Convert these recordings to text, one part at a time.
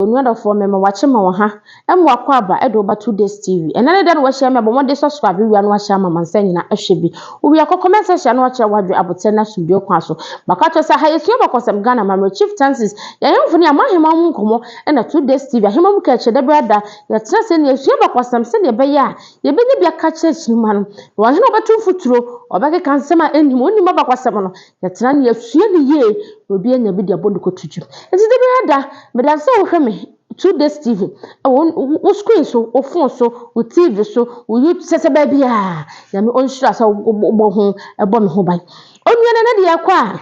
Onwada for me watch ma wo ha emwakọ aba edo ba 2 days TV enane da no wa share me bo mo de subscribe wi anu wa share mama nsa nyina ahwe bi wo ya comment section no acha wadwe abote na studio kwa so maka to sa ha yesu bakosam Ghana mama chief chances ya yemfo ni amahema mu nkomo na 2 days TV ahema mu ka che da brada ya tra se ni yesu bakosam se de be ya ye be ni bia ka che chinuma no wa hena obetu futuro obeke kansema enim oni bakosam no ya tra ni yesu ni ye obi anya bi de abodu kotuju enti de brada me da se wo hwe 2 days TV. O screen so, o phone so, o TV so, o you sese baby ah. Ya me on sure so bo ho e bo me ho ban. Onua na de yakwa.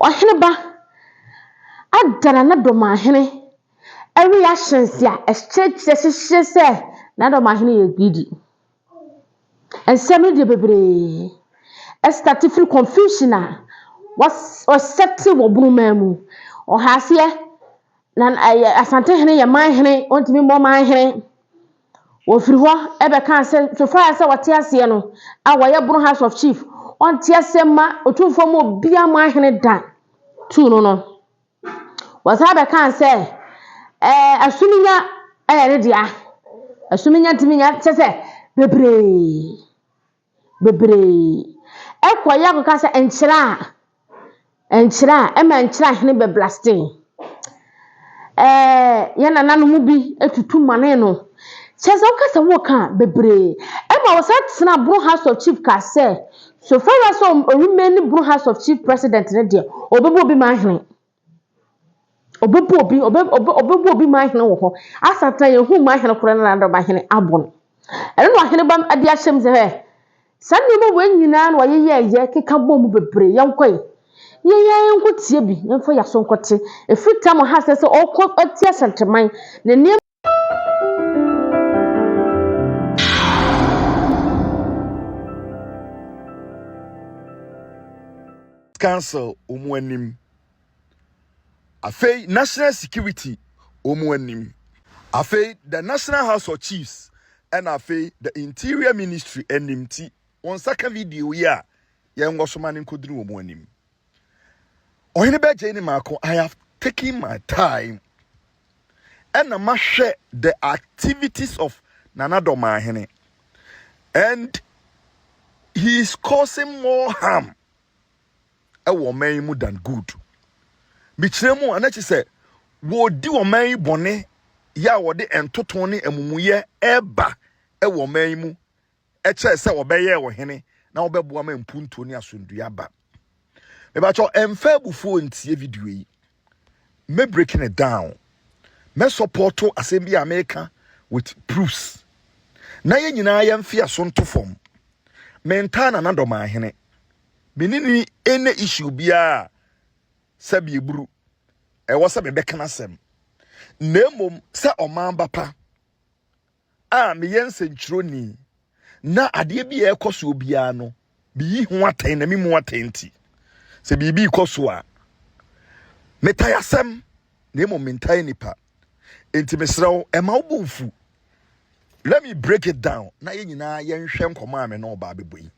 O hene ba adana na Dormaahene. Every actions ya exchange se na Dormaahene ye greedy. And semi de bebre. E start to feel confusion na. Was settle wo bruma mu. O hasie nan Asante hene ye man hene ontimi mo man hene wo firi ho ebe kan se so far se wote ase no a woye Bono House of Chief onte ase ma otumfo mo bia man hene dan tu no wasa be kan se asuminya ne dia asuminya ntiminya se bebre ekoya ko ka se enchira e ma enchira hene be blasting yana nanu mu bi etutu mane no chese o kasa wo kan bebre e ma wo sat na Bono House of Chief ka se so far as o remain Bono House of Chief president ne de obebo bi man hene obebo bi man hene wo ho asata ye hu man hene kora na Dormaahene abon eno no hene bam ade ahyem ze he sanni mo wanyina no ye keka bom bebre yankoi ye nkotie bi emfa yaso nkote efita mo ha se otie senteman ne ne Council omuanim afei national security omuanim afei the National House of Chiefs and afei the Interior Ministry enimti on second video ya yengo somane nkodru omuanim ohene be jeni mako I have taken my time and I must share the activities of Nana Dormaahene, and he is causing more harm than good. Bichiremu anachi say wo di woman bone ya wo de entotone amumuye eba woman mu e che se wo beye wo hene na wo beboa ma mpunto ni asondua ba me ba cho emfa bufuo ntie video yi me breaking it down me support assembly America with proofs na ye nyina ya mfia so ntofom menta na Dormaahene benini ene issue bia sabi eburu e wo sabe bekana sem nemom se oman bapa a me yensenchironi na ade bia ekoso bia no bi ho aten na mimu atenti se bibi ikoso a metaya sem nemom mentai nipa enti mesrew e ma obufu. Let me break it down na ye nyina ye nhwe nkoma ame na oba beboyi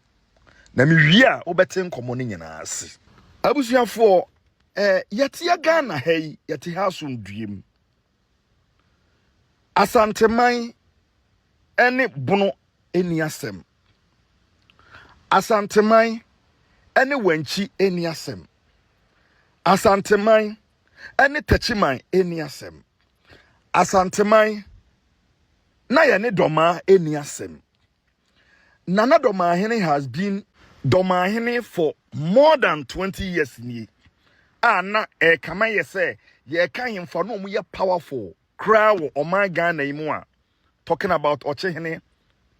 na me wi a obete nkomo ne nyina ase abusuafo yete Ghana hei yete ha so nduem Asante man ene Bono eni asem Asante man ene wanchi eni asem Asante man ene tachiman eni asem Asante man na ye ne Dormaa eni asem. Nana Dormaahene has been Dormaahene for more than 20 years ni. Na kama ye say ye kan him for no mu ye powerful crowd o my Ghana imu a talking about Ochehene,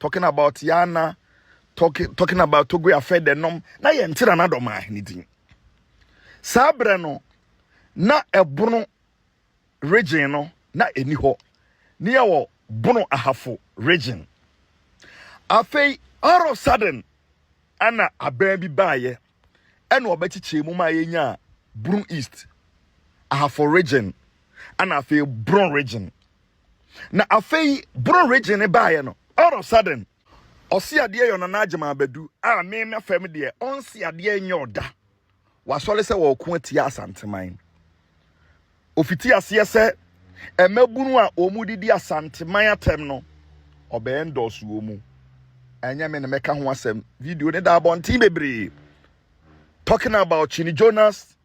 talking about Yana, talking about Togo affair the nom na ye ntira na Dormaahene din. Sabre no na Bono region no na eni ho. Ni ya wo Bono ahafo region. Afei all of sudden ana ababi baye ena obechiche mu ma yenya Bono East ahafo region ana afei Bono region na afei Bono region e baye no all of sudden osi ade yo na agema abadu a me fam de onsi ade enye oda wasole se wo ko atia Asanteman ofiti aseɛ sɛ emabunu a omudidi Asante maya tem no obe endorse wo mu anya me na meka ho asɛm video ne da abonti bebre talking about Chini Jonas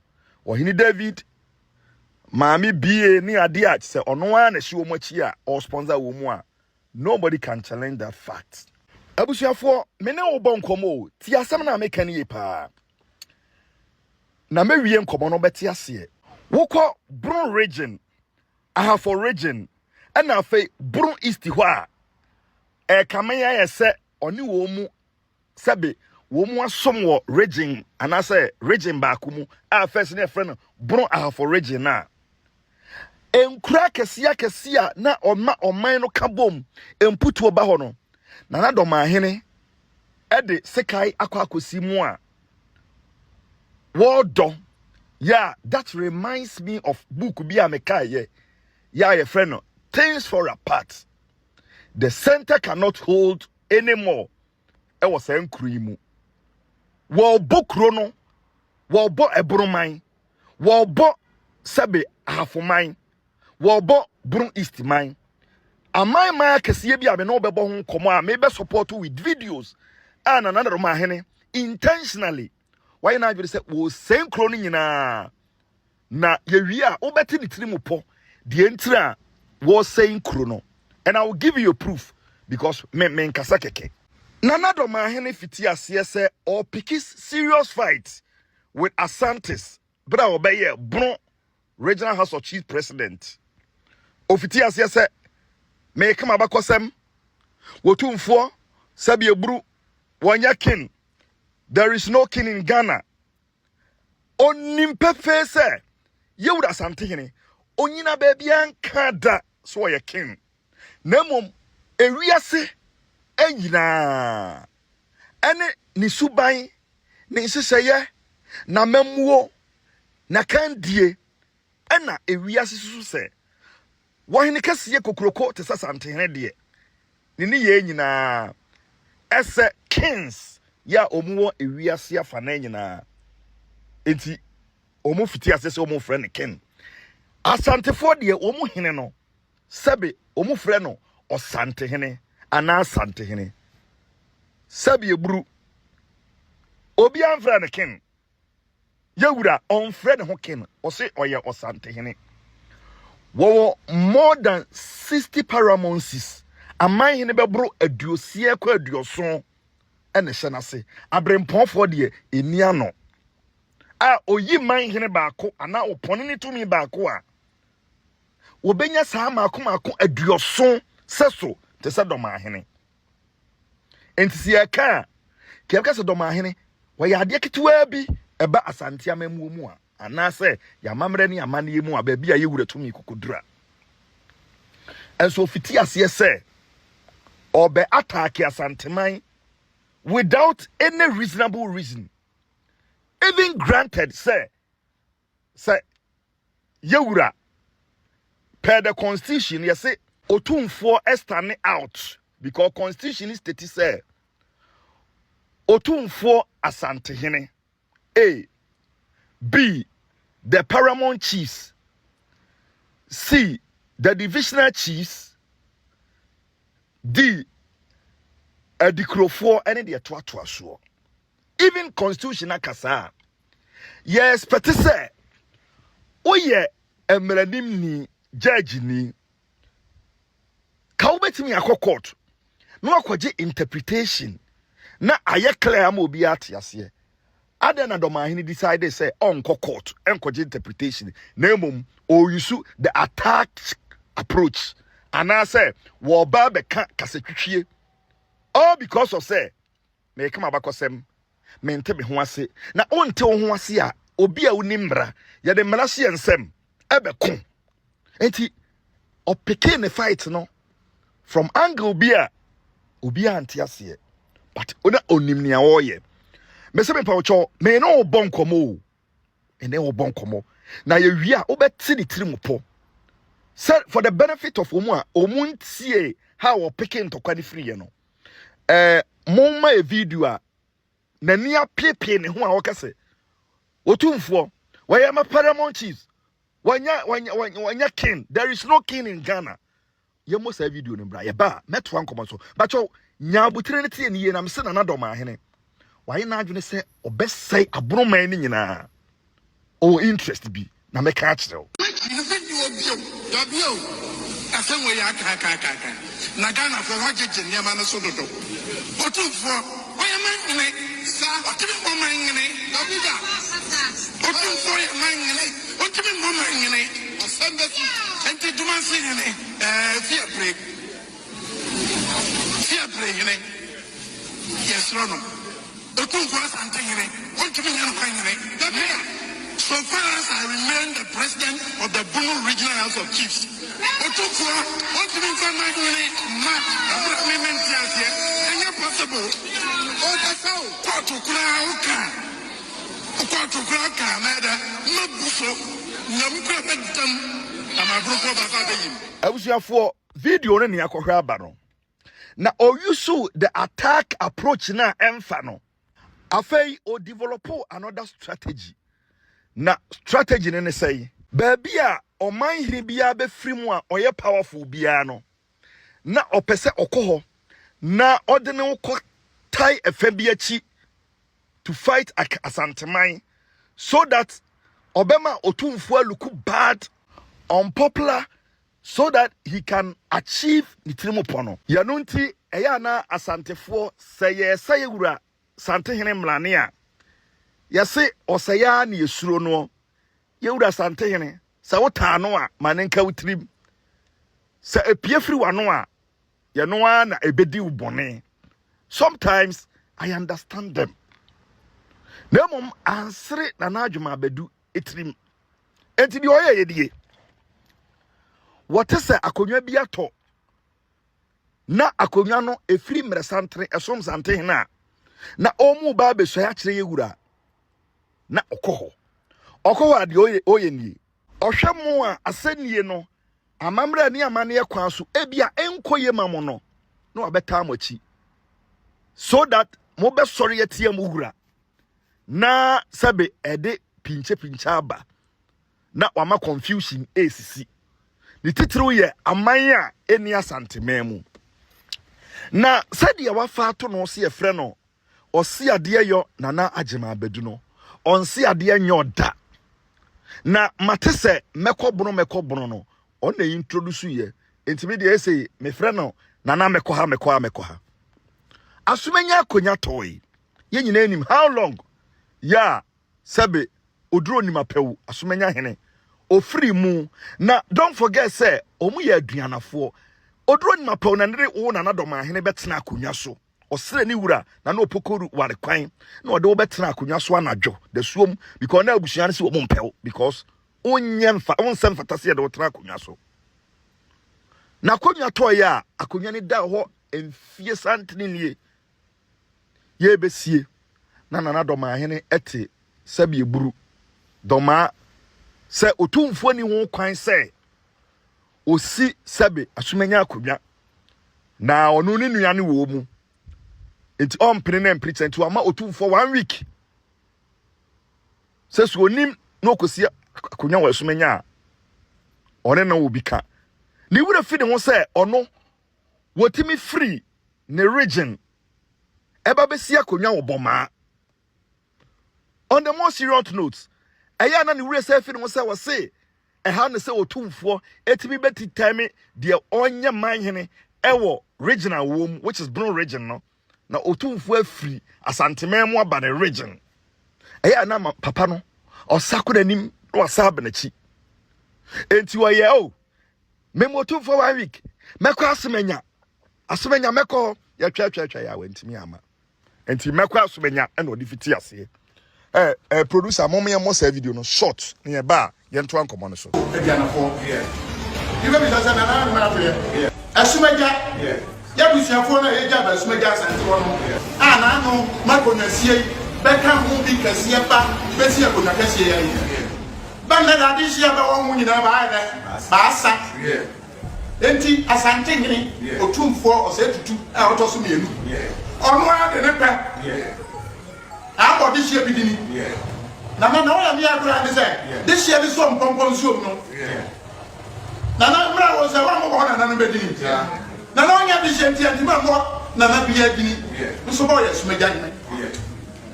or Hini David Mami BA ni adia se ono a na hye wo mu achi a or sponsor wo mu a nobody can challenge that fact. Abusuafo me ne wo bon komo ti asɛm na meka ne ye pa na mewie nkomo no beti ase wokɔ Bron region Ahafo region ɛna afei Bron East hɔ a kamanya yɛ sɛ ɔne wo mu sɛbe wo mu asom wɔ region anase region baako mu a first ne friend no Bron Ahafo region na enkura kesia na ɔma ɔman no kabom emputu oba hɔ no na Dormaahene ɛde sekai akwakosi mu a wɔdɔ yeah, that reminds me of book bi a meka ye yeah your friend no things for apart the center cannot hold anymore e was enkru mu wo bokro no wo bo ebroman wo bo sebe afoman wo bo Bron East man amai ma kesiye bi a me no bebo ho komo a me be support with videos and another Dormaahene intentionally why na you say wo senkro no nyina na yewie a obeti ni tiri mu po de entira wo senkro no and I will give you a proof because me nkasa keke Nana Dormaahene fiti ase se or pikis serious fight with Asante bra obeye Bron Regional House of Chief President ofiti ase se me kama bakosem wotumfo sabi eburu wanya king. There is no king in Ghana. Onimpefe se yewura Asante hene onyina baby ankada so ye king. Nemom ewiase enyina ene ni suban ni nseseye na mamuo na kandie ena ewiase susu se wohene kasiye kokroko te Asante hene de ni ye nyina ese kings ya omuwo ewiase afa na nyina enti omu fiti asese omu frɛ ken Asantefo de omu hene no sɛbe omu frɛ no Asante hene ana Asante hene sɛbe eburu obi anfrɛ ne ken yewura on frɛ ne ho ken ɔse ɔyɛ Asante hene wo more than 60 Paramouncies aman hene bɛboro aduosie kɔ aduoso ene hye nase abrempɔfo de enia no a oyi man hene baako ana opone ne tumi baako a wobenya saa maako aduoso seso te se Dormaahene enti se aka keka se Dormaahene wa yade ketewa bi eba Asante amamu mu a ana se ya mamre ne amane mu a ba bia yewura tumi kokodura enso fiti ase se obe attack Asante man without any reasonable reason. Even granted, say, Yewura, per the constitution, you say, Otumfo estane out. Because constitution is stated, say, Otumfo Asante hene. A. B. The paramount chiefs. C. The divisional chiefs. D. Edikrofo any the twatwa so. Even constitutional kasa. Yes, but say, oye emranim ni judge ni. Ka wobetimi akọ court. No akwaje interpretation. Na aye clear am obi atiase. Ade na Dormaahene decide say onko court, enkwaje interpretation. Na emom o use the attack approach. And I say, wo ba be ka kasetwitwie. All because of say, me come abakosem, me nte me ho ase. Na onte wo ho ase a, obi a unimbra, ya de mrahye ensem, ebe ko. Enti, opeke ne fight no, from angle obi a ante ase. But ona onim nia woye. Me se me pa ocho, me no obon komo. Ene obon komo. Na ye wi a obeti ni tiri mu po. For the benefit of omu a, omu ntie how opeke ntokwa ni free ye no. Moma e video a nani apepie ne ho a wokase Otumfo why am a Paramouncies Wanya king. There is no king in Ghana. You must have video in Bra. Ba, met one common so. But you Nyabutrinity and ye and I'm saying another Dormaahene. Why not you say or best say a broman in na or interest be. Na me catch though. Asemwe ya kaka na Ghana for Roger Nyama na sododo otufo oyamangene sa otimi momangene obiga otufo oyamangene otimi momangene asande enti dumansingene fear break ne yes rono otufo Asante ngene otimi nyamangene obiga. So far as I remain the president of the Bono Regional House of Chiefs, I was here for video in Yakohabano. Now, or you saw the attack approach now, Enfano. Afei, or develop another strategy. Na strategy ne say baby a oman hiri bia be free mu a oye powerful bia no na opese okoho na ode ne wo tie efa bi achi to fight Asante man so that obema otumfo look bad, unpopular, so that he can achieve nitirimu pono yanu nti eya na Asantefo say wura Sante hene mlane a yase osaya na yesuro no yewura Asante hene sa wota no a manenka wutrim sa epie firi wano a ye no a na ebedi ubone. Sometimes I understand them. Nemom ansere na adwuma bedu etrim enti di oye yedie wote se akonwa bi ato na akonwa no efiri mresantre esom Sante hene a na omu ba beso ya kire yewura na okoho ade oye nie ohwemo a asanie no amamra ni amane ekwan so ebia enkoye mamo no na wabeta amachi so that mo be sori yatie mo wura na sabe ede pinche aba na wama confusion esisi ni titiri ye aman a eni Asante memu na sade wafa to no se efre no osi ade yo nana agema abedu no onsi ade nyoda na matese mekobono no on na introduce ye entimi de say me frɛ no nana mekɔ ha asumenya akonya toy ye nyina anim how long ya sabe oduro ni mapewu asumenya hene ofiri mu na don't forget say omu ye aduanafo oduro ni mapewu na ndere wo nana Dormaahene betena akonya so osere ni wura na no opokoru ware kwan na ode wo betena akonya so anadwo the suom because na abusuan se wo mpɛw because onsem fatase de wo tena akonya so na akonya toy a akonya ni da ho emfie santene nie ye besie na nana Dormaahene ete sabe eburu doma se otumfo ni ho kwan se osi sabe asumenya akonya na onu ni nuane wo mu enti on pene na preach enti ama otumfo 1 week se so onim no kosi akonya wa asumenya a one na obi ka ni wura fi de ho se ono wotimi free ne region eba besi akonya wo boma. On the more serious notes, eya na ni wura se fi de ho se wo se ha ne se otumfo etimi beti time de onye manhene ewo regional wom which is Bono region no na otumfo afiri Asante memu aba ne region eya na papa no osakura nim na wasaba na chi enti wo ye o memo otumfo 1 week mekọ asomenya mekọ ya twa ya wantimi ama enti mekọ asomenya na odi fiti ase producer mom ye mo sa video no short ne ba ye nto ankomo no so aduanafo you be say na na na afre asomenya ya busiafo na ye ja ba asomenya Asante wono na no makonasie beka ho bi kasie ba besi akonasie ya ba na da di sia ba won nyina ba ba asa enti Asante ngini otumfo osetutu a otoso mienu ono a de ne pe a body share bidini Nana na wala mi akura ni say this year is some pomponsuom no Nana mra wo say wa mo ko nana no bedini Nana onya bi shenti anti ma mo nana bi adini nso bo yes me gyan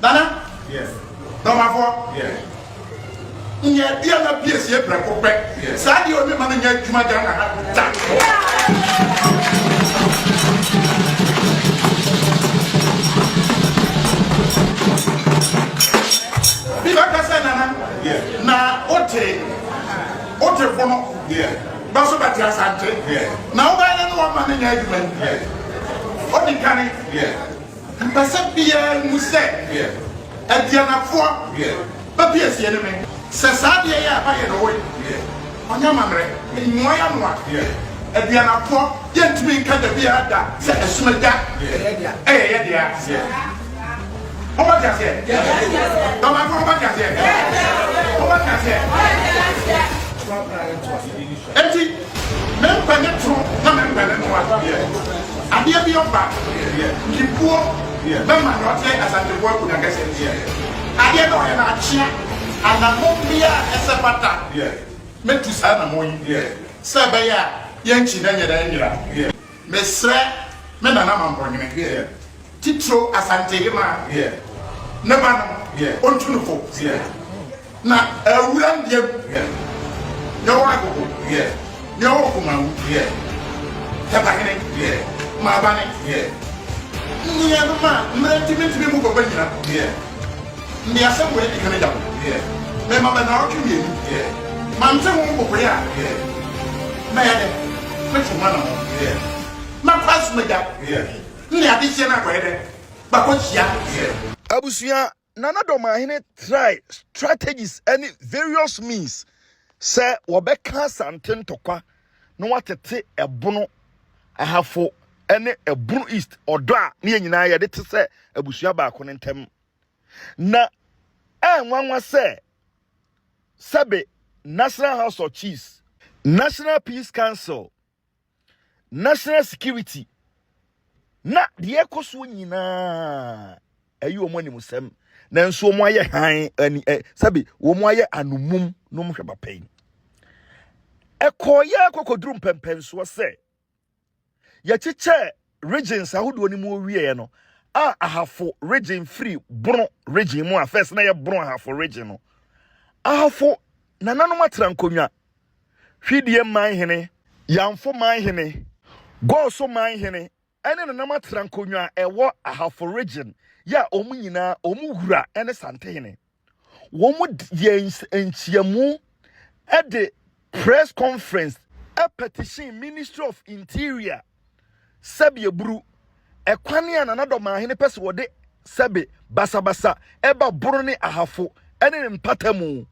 Nana no ma fo nya dia na piece e breko pe sa di o me ma nya adwuma gyan na ha Biba kasa nana na ote fono baso bati asante na oba na no ma na nya adwuma odi kane mpasa bia muse adianafo ba bia sie ne me se sa bia ya ba ye no we onya mamre nwo ya no adianafo ye ntimi nka da bia da se esumada ye dia Oba kase. Toma oba kase. Oba kase. Enti mempa ne tro na mempa ne noa. Ade bi oba. Kipuo. Mema no te asante bo aku na kase. Ade no ye na achia. Ana mombia esepata. Metu sa na moyi. Sebe ya ye nchi na nyeda nyira. Mesre me na na mambonyene. Titro asante hima neba no ontunufo na awuran dem ne wa gogo ne wa kumawu tabakene ma bane ni ya ma mrentiment bi mu gogo nyina ni asem we dikane jabu me ma ba na otu ye ma mte mu gogo ya na ya de metu mana mo ma pass me ja ni adise na kwede bakochia Abusuya Nana Dormaahene try strategies and various means say wobeka Asante ntokwa no watete ebono ahafo ene ebunu east odo a ne nyina ye de te say abusuya ba ko ntem na enwanwa say sabe National House of Chiefs, National Peace Council, National Security na de ekoso nyina ayi omo ni musem na nso omo aye han ani sabi omo aye anumum no mo hweba pen ekoye kokodrum pempen so se ye chiche regions ahodo ni mo wie no ahafo region free bro region mo first na ye bro ahafo region no ahafo nananom atrankonwa hwidie man hene yamfo man hene goso man hene ene nanam atrankonwa ewo ahafo region ya omu nyina omu hura ene sante hene womu ye enchiamu at the press conference a petition Ministry of Interior sabe buru ekwane ya Nana Dormaahene pese wode sabe basabasa eba buru ne ahafo ene mpatamu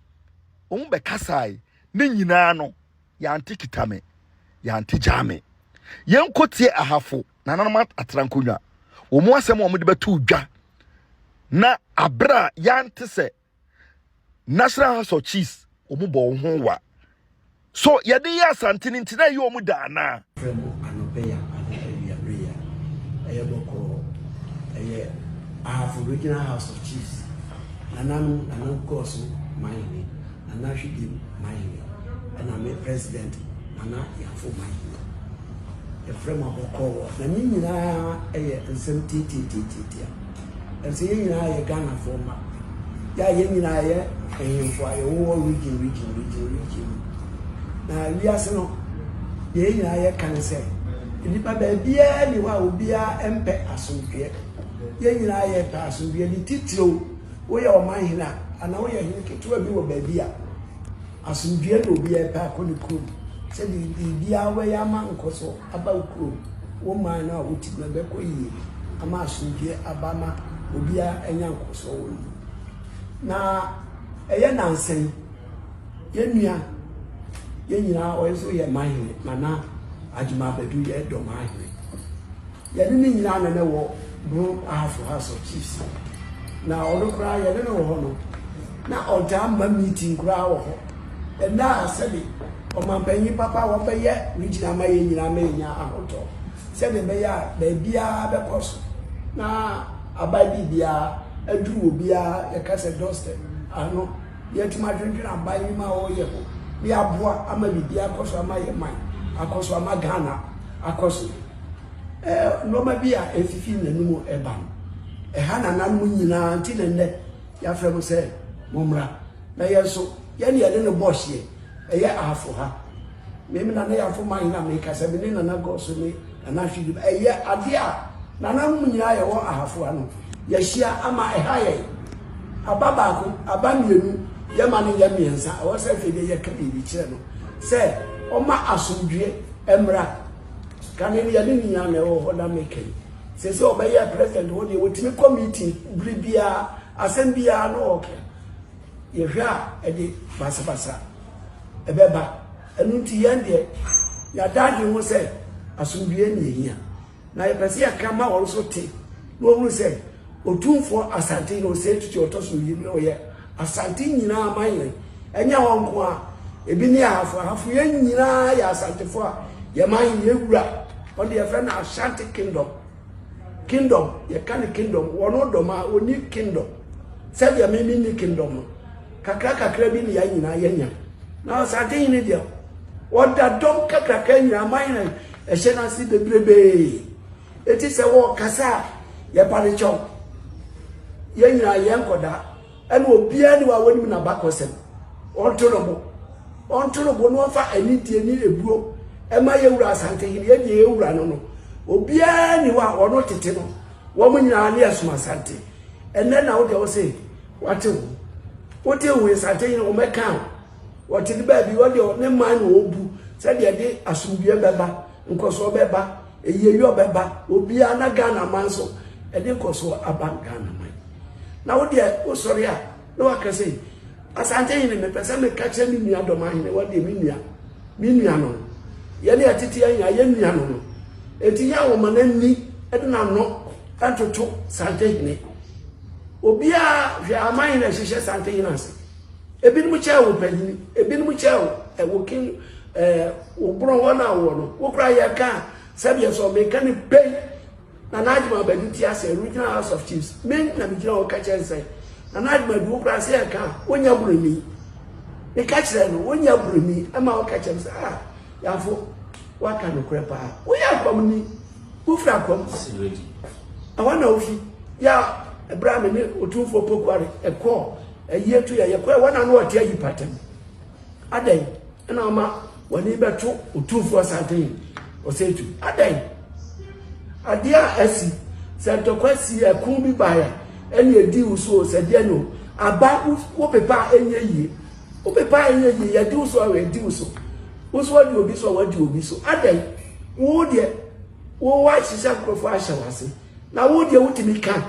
omu bekasai ne nyina no ya antikitame ya antijame yenkotie ahafo nananam atrankonwa omu asem omu de betu dwa na abra yante se National House of Chiefs omu bo ho wa so yade ya Asante ntina ye omu da na anopeya boko Regional House of Chiefs nanam koso maini nana hwidi maini and I'm a president nana yafo maini the frame of boko na ni nyina nsem titi and say nyina ye Ghana forma ya ye nyina ye ehemfo aye wo region na we ase no ye nyina ye kan say nipa ba bia ni wa obia empe asomdwe ye nyina ye pa asomdwe ni titiro wo ye o man hina ana wo ye hin ketewa bi wo ba bia asomdwe no obia pa ko ni kuro se di bia we ya ma nkoso aba kuro wo man na wo ti na be ko yi ama asomdwe abama obia enya nkoso wo na eye nansen ye nua ye nyina o so ye man hina mana Ajuma bedu ye Dormaahene ye ni nyina na wo bro House of Chiefs na olukra ye ne wo no na odama meeting kra wo ho e na asabi o mampanyi papa wo be ye regional ma ye nyina ma nya ahoto se be be ya ba bia be koso na abadi bia aduru obia ye kase doorstep ano yet my drinking and buying my own year. We are boa, I'm a bit, across my mind, across my Ghana, across. No, maybe I feel the new Eban. A Hana Namuna until and then Yafram said, Mumra, may so, Yanni, I didn't boss ye, a year half for her. Maybe I have for mine, I make us a million and I go to me, and I should a year a dear. Nana Munya, I want a half one. Yes, am I high? A babaco, a bamboo, Yamani Yamians, I was a figure committee channel. Say, Oma Asundre, Emra, Canadian young or what I'm making. Say so by your president, when you would make committee, Bribia, Assembia, no okay. You hear a day, Bassa, a beba, and until Yandia, your daddy will say, Asundre here. Now, if I see a camera also take, no one will say, O two for Asante, no say to your toss, you know, yeah, Asante, you know, my and your uncle, a binia for half a year, you know, Asante for your mind, you rap, on your friend Asante kingdom. Kingdom, your kind of kingdom, one of them are only kingdom. Said your mini kingdom. Kakaka crabin yana yenya. Now, Asante in India. What that don't kakaka, mine, a shenasi the brebe. It is a walk, Cassa, your parichon. Yena yankoda, and will be anywhere when you are back was him. Ontonobo, no for any tea, a bro, and my Asante in the year run. Obi anywhere or not it, woman are near Asante. And then I will say, what you is Sante on my count? What in the baby, what your name man will do, said your day, Asubia Baba, and Coso Beba. A year beba will be an Ghana manso, and then Coso about Ghana. Now, dear, oh, sorry, no, I can say, Asante in the person may catch any near Dormaahene, what they mean, Miniano. Yanni at Titia, Yeniano. A tia woman and me, and no, and to talk Sante. Obia, they are mine as she says Sante in us. A bit mucho, a bit mucho, a walking, Ubron 1 hour, who cry a car. Sabias or mechanic pay. Nanajma Bedutias, original House of Chiefs. Men Nabijo catcher say, Nanajma do class here car, when you bring me. The catcher, when you bring me, and my catcher say, ah, Yafo, what kind of crap? We are coming. Who comes? I want to know, ya, a Brahmin or 2 for Pokwari, a call, a year to a one and what you pattern. A day, and I'm when you bet 2 or 2 for something. Or say to Aday. A dear Essie said to question a kumbi buyer, and ye do so, said Yano, a back whoop a pa any ye. Whoop a pa any ye, do so, I do so. Who's what you be so, what you be so. Aday, would ye, oh, why she sacrifice was it? Now, would you want to be can?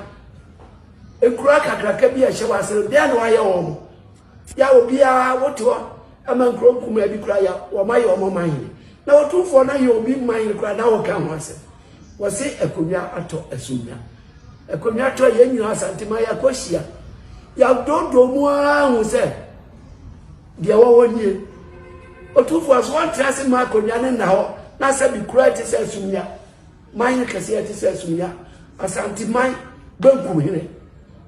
A crack a crack be a shower, so then why your home? Ya will be a what you are, a man croak who may be cry or my own mind. Now, 2 for now, you'll be mine, cried now, come once. Was it a cunya ato a sunya? A cunya to a yen, you are Santimaya Cosia. You don't do more, who said, dear 1 year. Or 2 for us, 1 trust in my cunya now, not said be cried to say sunya. Mine Cassia to say sunya, a Santimai, Bunkum.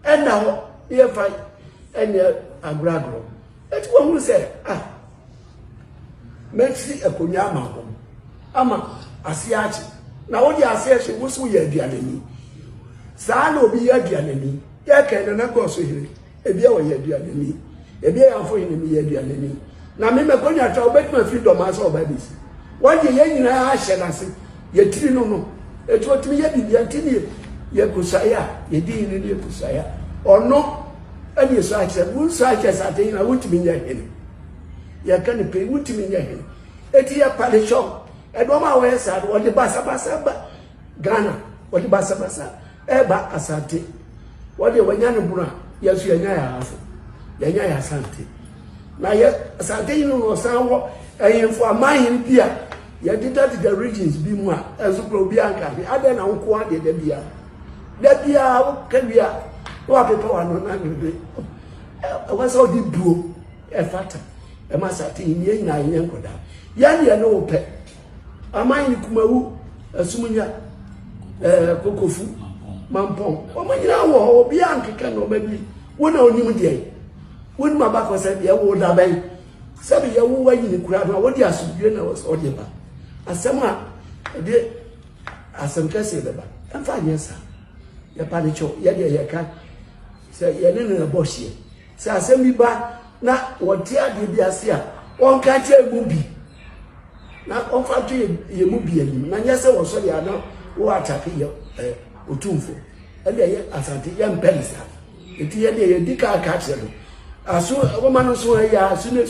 And now, here fight, and a gragro. That's what we say, ah. Merci a kunyama ama asiachi na wodi asiachi wusu ye aduanani saa na obi ye aduanani ye kan na go so hire ebia wo ye aduanani ebia ya fo hire mi ye aduanani na me me konya ta obetuma freedom aso obabisi wodi ye nyina ahye na se ye tiri no etu otumi ye bibia ntini ye kusaya ye di ni ye kusaya ono ani so ache wusu ache sate na wutumi nya hire ya kan pe wutimi nya he eti ya pale shop e do ma we sa do de basa Ghana wo de basa e ba Asante wo de wanya ne bura ya su ya nya ya afo ya nya ya Asante na ya Asante yi no san wo ayemfo amahin bia ya dida the regions bi mu a ezo pro bi anka bi ade na nko ade da bia wo ka bia wo apepa wa no na ngbe wa so di buo e fata e masate yin na yin nkoda ya ne no pe amayin kumawu asumunya kokofu mampon o manyina wo obi ankeka no ba bi wona onim de When my back was said, "You would have been." Sabi ya wo wayi ni kura na wodi asubie na wodi ba asem a de asem kase beba emfa nyesa ya pa de cho ya de ya ka se ya ne na bohie se asem bi ba na wodi ade bi ase a on ka che mu bi na on fa to ye mu bi anim na nyesa wo so ya na wo atake ya otumfo ele ye asante ya mpelisa eti ye de ye dika ka che no aso woman so ya sune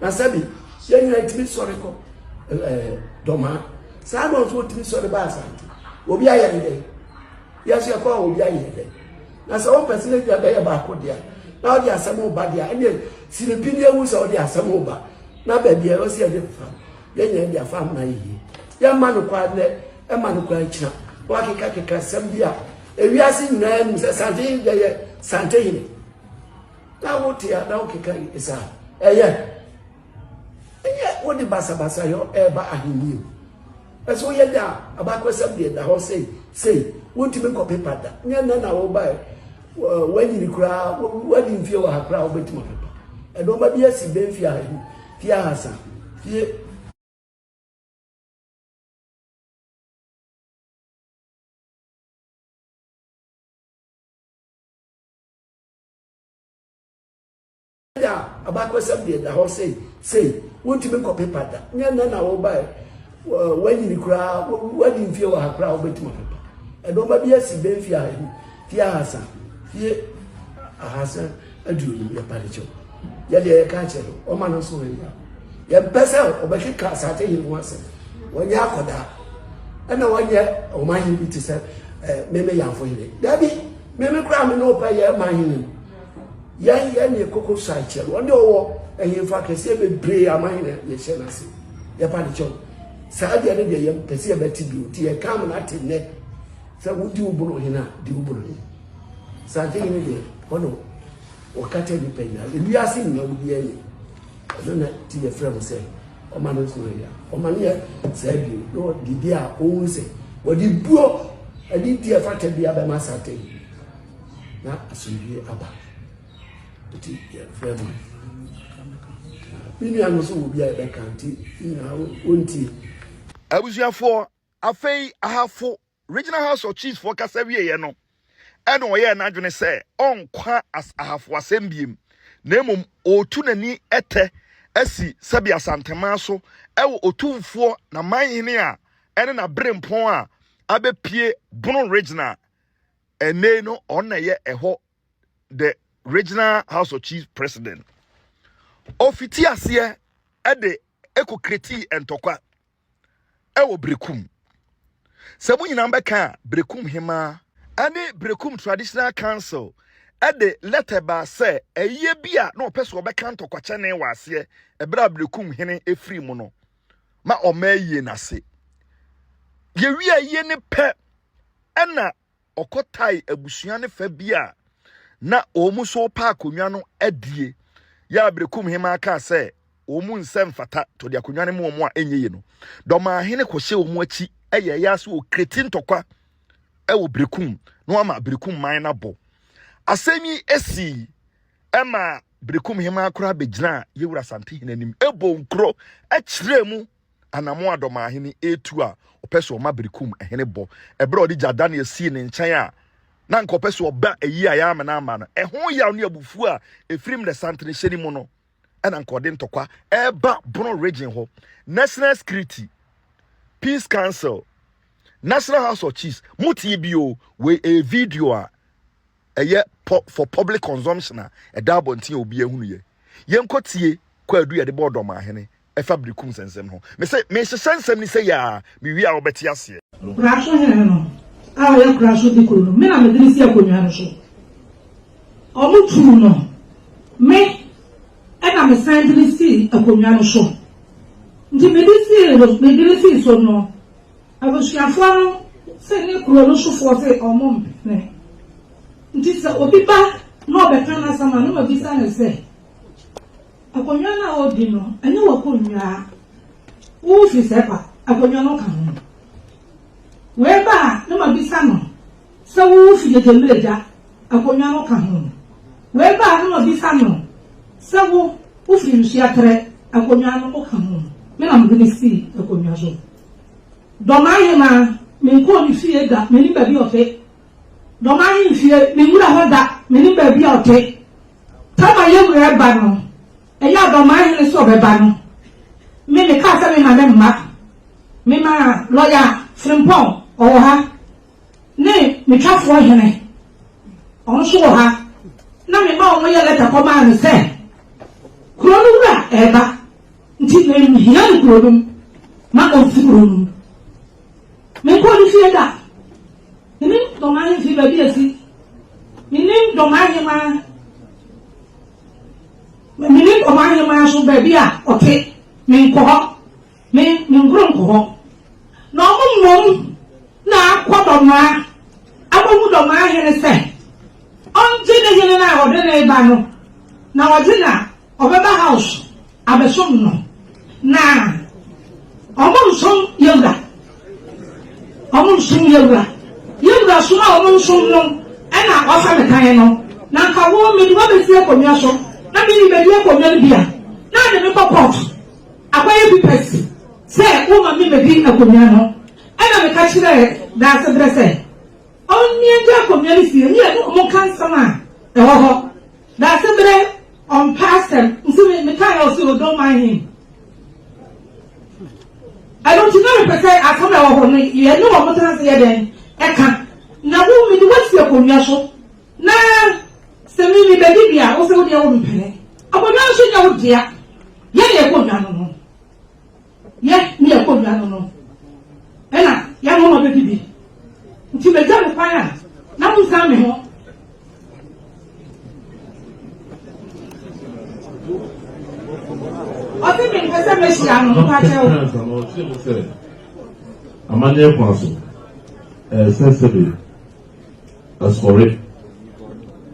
na sabi ye nyina itimi sori ko doma sa no so itimi sori ba Asante obi aye de ya se ko obi aye de na sa one person dey be ba ko dia na odi asamo ba dia ene sinipini ewu so odi asamo ba na ba bia o se de fa ye nyina dia fa na yi ya ma no kwa ne e ma no kwa china wa keka sambia ewi asi nyina mu se Asante ye Asante hini na wotia na okeka isa eye wodi basa yo eba ahini eso ye da abakwesam de da ho sei wonti me ko paper da nya na wo ba wanyini kura wadi mfie wa hakra wo betima paper e do ba bia si be mfie ahini fia hasa fie abakwesam de da ho sei wonti me ko paper da nya na wo ba wanyini kura wadi mfie wa hakra wo betima paper e do ba bia si be mfie ahini fia hasa fie ahasa aduru ya paricho ya de ka chelo o ma no so ya pesa o ba kika Asante yi wase wonya akoda na wonya o ma yi biti se meme ya fo ile dabi meme kura me no pa ya ma yi ya ne koko sai chelo onde owo eyin fa kese be bre amahine ye she na se ya paricho sa dia ne de ya pese ya beti bi ti ya kam na tenne sa wudi uburo hina di uburo Asante yi ne de Bono wakati ni penya ebi asi ni obi ye na ti ye frem say o ma no so ya o ma ne say bi no didi a o se wodi buo adi ti afata bi aba ma Asante na asubie aba ti ye frem bini anu so obi a be kanti na onti abusuafo afei ahafo regional house of chiefs for kasawie ye no eno oye na adwene se onkwa as ahafo asembiem na emom otu nani ete asi sabi Asantema so ewo otumfo na manhene a ene na brempon a abepie Bono regional ene no ona ye eho the regional house of chiefs president ofiti ase ede ekokreti entokwa ewo brekum sabu nyina mbeka brekum hema ane brekum traditional council ade letter ba say eye bia na opeso obeka ntokwache ne wase ebra brekum hene efri mu no ma omaye nase ye wi aye ne pe ena okotai abusua ne fa bia na omu so pa akonwa no adie ya brekum hema aka say omu nsem fata to de akonwa ne mu a enyeye no Dormaahene kohye omu achi eye ya so okreti ntokwa ewo brekum no ama brekum man na bo asemi esi ema brekum hema akora begina yewura Asante hinanim ebo nkro akiremu anamo Dormaahene etu a opeso ma brekum ehene bo ebro di jadane esi ne nkyan a na nka opeso oba eyi a ya na ama no eho ya no abufu a efrim de santene hyeni mu no ena nka ode ntokwa eba Bono region ho national security peace council National House of Chiefs muti bio we a video a for public consumption a double ntin obi ehunu ye yenkotie kwadu ye de board Dormaahene e fabrikum sensem ho me say me sensem ni say ya me wi a obeti ase krasho he no a ya krasho di ko no me na me diri si akonwa no so omutu no me e na me san diri si akonwa no so ndi me diri si so no abusuafo se ni kuro no sofo se omom ne nti se obi ba no beka na sama no ma bisa ne se akonwa na odi no ene wakonwa wo fi sepa akonwa no kan we ba no ma bisa no se wo fi de meja akonwa no kan Weba no bisa no. Se wo ufiri nsuatre akonwa no oka ho. Me na mde si akonwa so. Dormaahene ma me nko ni fie da me ni baby ofe. Dormaahene fie me wura ho da me ni baby ote. Tama ye wura ba no. Eya Dormaahene so be ba no. Me ka sa me ma me ma. Me ma lawyer Frimpong o ha. Ne me twafo hene. On so ha. Na me ma o ye letter ko ma ne se. Krono wura eba. Nti me hia krono. Ma o krono. Me ko ni fie da. Ni Dormaahene fi ba bi asi. Ni Dormaahene ma. Me Dormaahene ma so ba bi a oke. Me ko ho. Me ngron ko ho. No mum na akwa abomu Dormaahene se. Onje de hene na ode na eba no. Na wode na obeba house abesom no. Na omum yewra. Omum yewra. Yewra so na omum no. Ena ofa me kan no. Na nka wo me di wo be sie akonwa so. Na bi ni be di akonwa bia. Na de me court. Akwaye bi pesi. Se wo ma me di akonwa no. Ena me ka kire da se dresse. Onye ndi akonwa ni sie ni e mo kan sama. E ho ho. Da se bre on pastor. Nsi me kan o si o don't mind him. I don't know if I come out of you know what I'm saying. Eka. Na wo me di wasi akonwa so. Na se mi baby bia o se wo dia wo mpene. Akonwa so dia wo dia. Ye akonwa no. Ye ni akonwa no. Ena ya mo baby bi. Nti me ja me kwan a na mo sa me ho. O ti me pese me shia no pa che o. Amanye kwaso. Sensible. Ascore.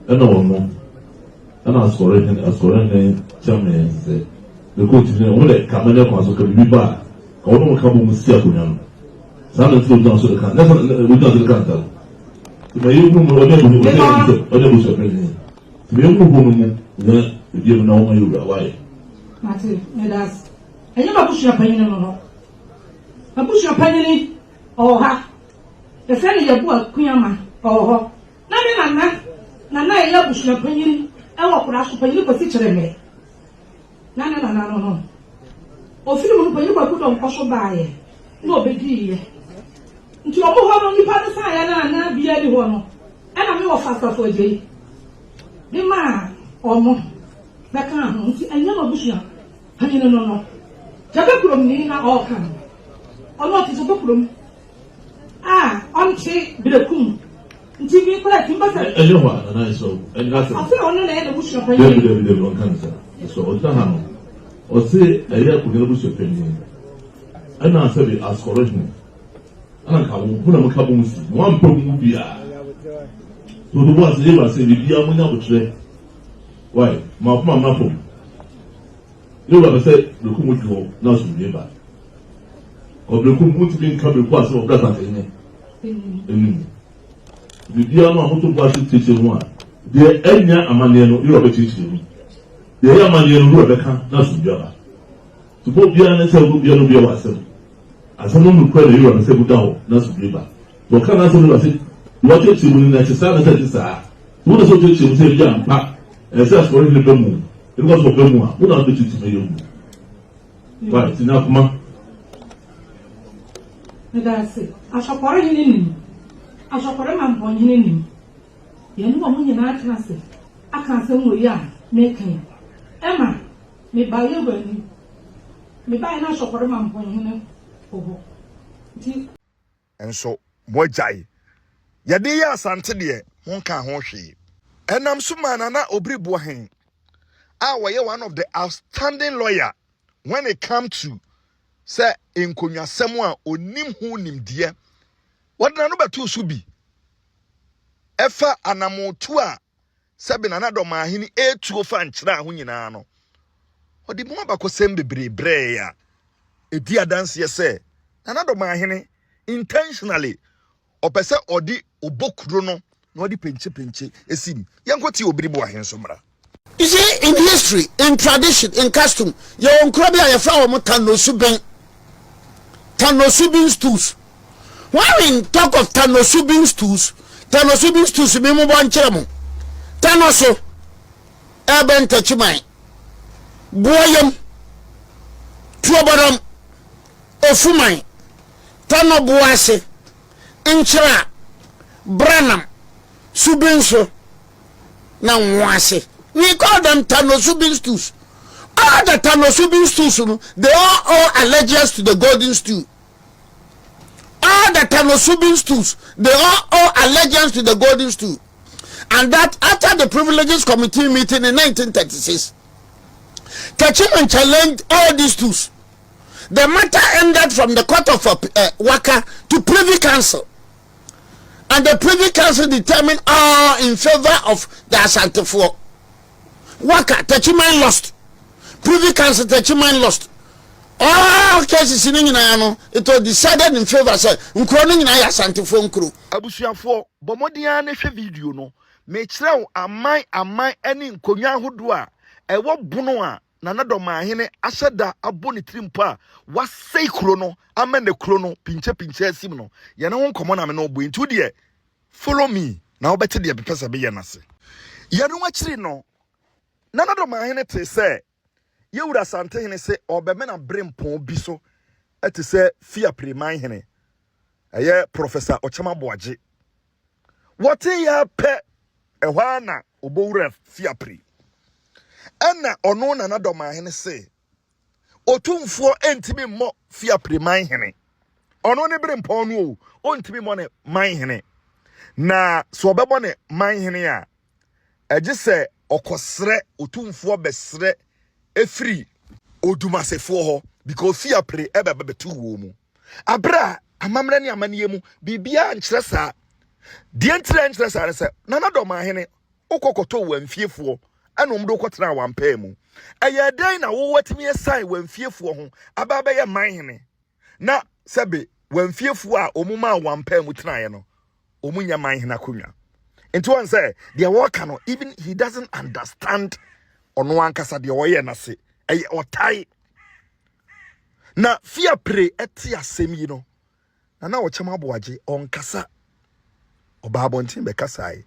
Ena wono. Ena ascore ne chame se. Le coach ne o le kamane kwaso ka biba. Ka wono ka bo musi akonya no. Sa na tso dan so kan. Na we dan so kan ta. Me yu mu o ne bu so president. Me yu mu mu ne bi na o ma yu ra why. Mate, medas. Enye ba bushia panyin no. Ba bushia panyin o ha. E se ni ye bu akunyama o ho. Na me nana ye bushia panyin e wo kura so panyin ko si kire me. Na no. O fi mu panyin ko ku do nko so baaye. Na obedi ye. Nti o mo ho no nipa ne sa ya na bia di ho no. E na me wo fasta fo je. Di ma o mo baka ho nti anya no bushia panyin no. Jabe kuro ni na o kan. Ono ti so kuro. Onche birekum. Nti bi kora ti mbasa. Eyo wa na so. Engasa. Afi ono na e bushia panyin. Debe on kansa. So o ta hanu. O se eya ku ne bushia panyin. Ana sabi ascoration. Ana ka wo kuna mo ka bo musi. Mo ampa mu bia. So do was e ba se bia mo nya botre. Why? Ma kuma ma fo. Yo ba se do ku mo jo na so bi ba. O be ku mo ti bin ka be ku aso o brasa te ne. Bibia no ahoto bo aso tete ho a. De enya amane no yo be tete ho. De ya amane no ro be ka na so bi ba. So bo bia na se bo bia no bia wa se. Asano mu kwa le yo na se bu dawo na so bi ba. Bo ka na se no se wo tete mu ni na se sa na se sa. Wo na so tete mu se bia mpa. Esa so ri le be mu. E ko so be mu a. Wo na be tete me yo mu. Ba ti na kuma. Medase. Asopore hini nim. Asopore mampo hini nim. Ye ni wo munye na atrase. Aka se mu ya me kan. Emma, me ba ye gwani. Me ba na asopore mampo hini oho. Ti enso mojai yade ya Asante de won ka ho hwe enam sumana na obribo hen we one of the outstanding lawyer when it come to say enkonwasem a onim hu nimde wadna no beto so bi efa anamotu a sebe na Dormaahene etuo fa nkyira ho nyina no odi mo abakosem bebre ya edi adanse ye se na Dormaahene intentionally opese odi obokuro no na odi penche esim yankoti obiri bo ahen so mra. You see, in history, in tradition, in custom, your uncrobi and your flower tanosubin stools. When we talk of tanosubin stools, memo one chemo. Tanoso, urban tachimai, boyum, tuabaram, ofumai, tano buase, inchra, branam, subinso, na wase. We call them tanosubin stools. All the tanosubin stools, they all owe allegiance to the golden stool. All the tanosubin stools, they all owe allegiance to the golden stool. And that after the privileges committee meeting in 1936, Tachiman challenged all these stools. The matter ended from the court of Waka to Privy Council. And the Privy Council determined all in favor of the Asante for Waka. Tachiman lost. Privy Council Tachiman lost. All cases in Inano, it was decided in favor of Nkroning na Asante for Nkru. Abusuafo bomodia na hwe video no me kire amai ene nkonwa hodo a ewo bono a nana Dormaahene ahyeda abo ne trimpo a wasei kuro no amene kuro no pinche asim no ye ne ho nkomo na me no obo ntu de follow me na obete de bepesa be ye nase ye no akiri no nana Dormaahene te se ye wura Asante hene se obeme na brempon bi so ete se fia preman hene eye Professor Ochama Boaje what ya pe ehwana obowura fiapre ena ono nana Dormaahene se otumfo entimi mo fiapre man hene ono ne brempon no o ntimi mo ne man hene na so obebo ne man hene a eje se okosre otumfo besre efri odumasefo ho because fiapre ebebetu wo mu abra amamre ne amaniye mu bibia nkyere saa de nkyere saa se nana Dormaahene okokoto wamfiefo anom do kotena wampa mu eye den na wo watimi asai wamfiefo ho ababa ye manhene na sebe wamfiefo a omuma wampa mu tenaye no omunya manhene akonwa enti won say the worker no even he doesn't understand ono ankasa de woye na se eye otai na fiapre eti asem yi no na Ochama Boaje onkasa obabontin be kasai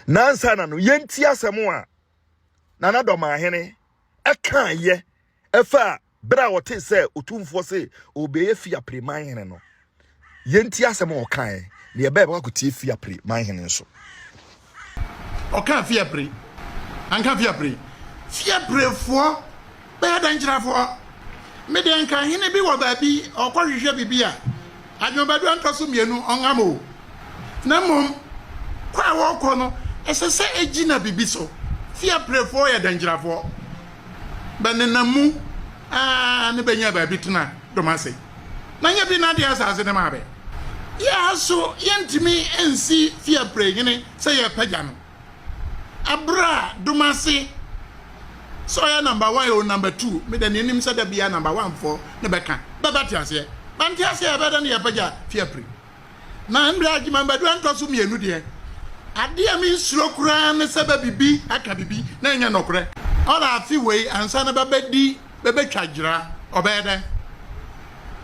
nansa na no yenti asem a nana Dormaahene eka ye efa bra wote se otumfo se obeye fiapre manhene no yenti asem o kan ne ebe ba kotie fiapre manhene nso o kan fiapre anka fiapre fo be danjira fo me de anka hene bi wo ba bi okwahwehwe bibia adwobadu antoso mienu ongamo na mom kwa wo ko no esese ejina bibi so fiapre fo ya danjira fo banenamu ne benya ba bi tuna domase na nya bi na de asase ne mabe ya so yentimi ensi fiapre hene se ye pagya no abra domase so ya number 1 or number 2 me de nim se da bia number 1 for ne beka babati ase banti ase ya beda ne ya pagya fiapre na ndra agima mbadu antoso mienu de ade a mi suro kura ne se ba bibi aka bibi na nya nokure ora afi wei ansa na babadi bebetwagira obede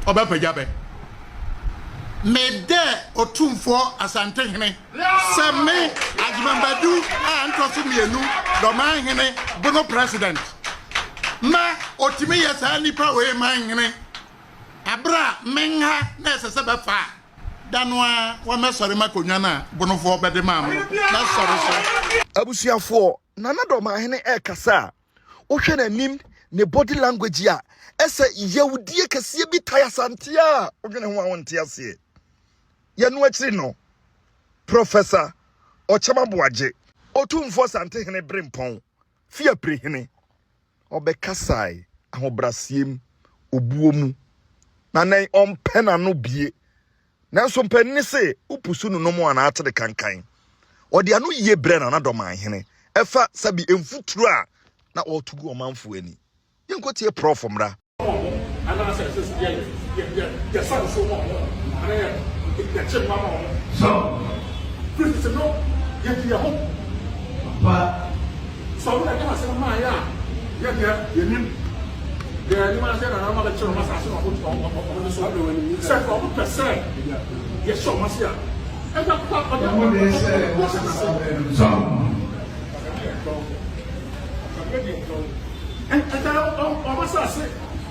obapagya be me de otumfo Asante hene se me agima mbadu antoso mienu Dormaahene Bono president ma otimi yesa nipa we man hene abra menha na se befa danwa wa mesori makonwa na Bonofo bede mam na sori so abusuafo nana Dormaahene kasa o hwe nanim ne body language a ese yewudie kase bi tai Asante a odwene ho awonte ase ye no akiri no Professor Ochama Boaje otumfo Asante hene brempon fiapre hene obekasai ahobrasiem obuomu na nan ompena no bie nanso mpanni se upusu no mo ana ate de kankan ode anu ye bre na Dormaahene efa sabi emfuturu a na otugu omanfo ani yenkotie prof mra ana say yeah so no yɛdi yɛ ho sɛ ɔmo na ɛka ma sɛ ɔmo ayɛ a yɛdeɛ yɛnim deɛ anim asɛ na ɔmo abɛkyerɛ ɔmo asase na ɔmo de so sɛ ɔmo pɛ sɛ yɛhyɛ ɔmo ase a ɛgya pa ɔde ɔmo de sɛ ɛgya ɔmo asase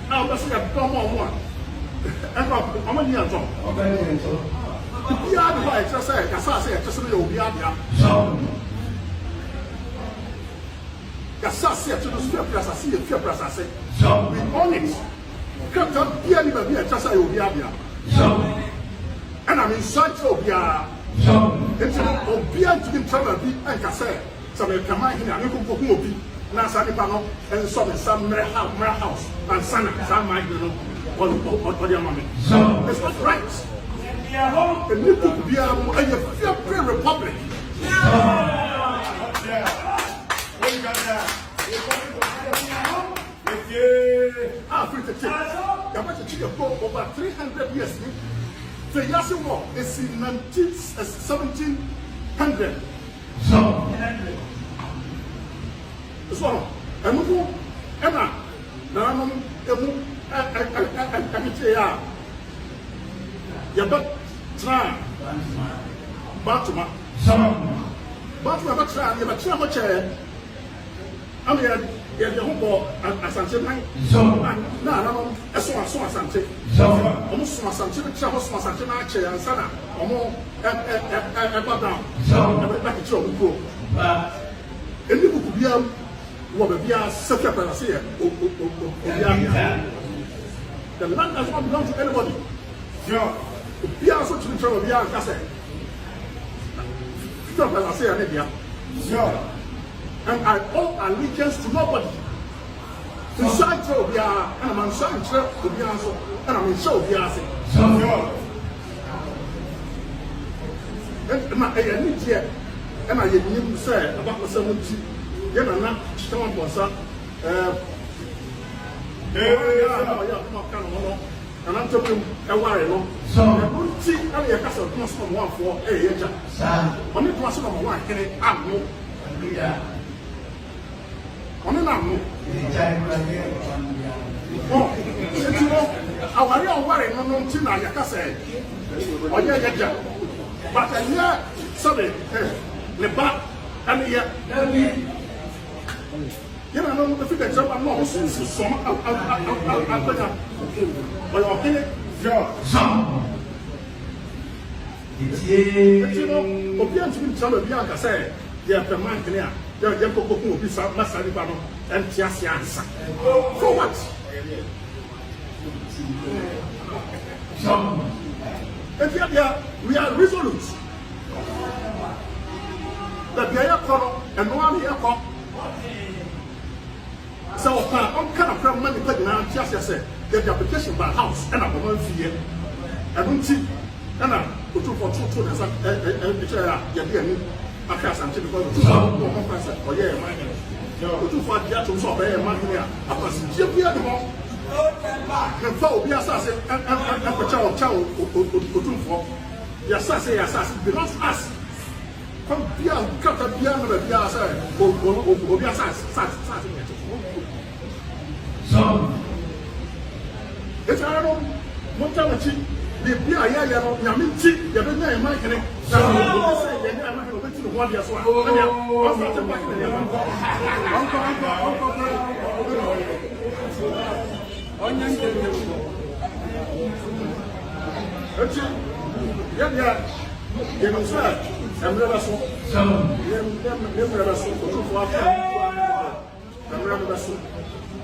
a ɔmo sɛ yɛdɔ ɔmo a ɛgya ɔmo ni yɛntɔ obiara de hɔ a ɛkyerɛ sɛ yɛasase yɛkyerɛ sɛ no yɛ obiara dea yɛasase yɛkyerɛ no so fiapira asase yɛ fiapira asase we own it kɛtɛ bia ni baabi a ɛkyerɛ sɛ yɛ obiara dea ɛna mensa kyerɛ obiara nti obiara ntumi ntra baabi ɛnka sɛ sɛ mɛkama hene a mekɔkɔhu obi na saa nipa no ɛnsɔ me nsa mmerɛ house ansa na saa ma hene no ɔde ama me it's not right. A new book be a free republic. Free to take. Over 300 years. The Yasi War is in 1700. So, Emma, try Batuma. Batuma, but try, you try what chair. I mean, you have the whole Asante. No, as soon as Asante. Almost Asante, Chavos, Asante, chair, and Sana, or more, and down. Back to Joe. And you could be what would be a such a panacea. The land does not belong to anybody. We are so to trouble. We are just and I owe allegiance to nobody. To shine through we are, and I'm shine through to be answered, and I'm in show we are saying. And my need here, and I didn't say about the 70. Then I'm not someone was and I'm talking a while. So I don't see any castle plus from 1 for a year. Only plus from 1 can it add no. Only now. Oh, you know, our real worry no Tina Yakase. Oh, yeah. But I hear sorry, the back and here. You know, the figure job I'm not some you know, Obian to be some of Bianca said, they are the man here, they are going to be some Massaribano and just answer. For what? And yet, we are resolute. That we are color and one here. So, I'm kind of from money taking out just as the application by house and I'm going to see it. I don't see, and I'm going to for 2 and I can't say because oh, yeah, my name. To for the actual so very much here. I was just here. And for the assassin and the child for the assassin belongs to us. Come beyond, cut the piano, the assassin, or the assassin. So, it's I don't want to the Pia, Yaminti, the Benay, my connect. So, I'm going to the one year. So,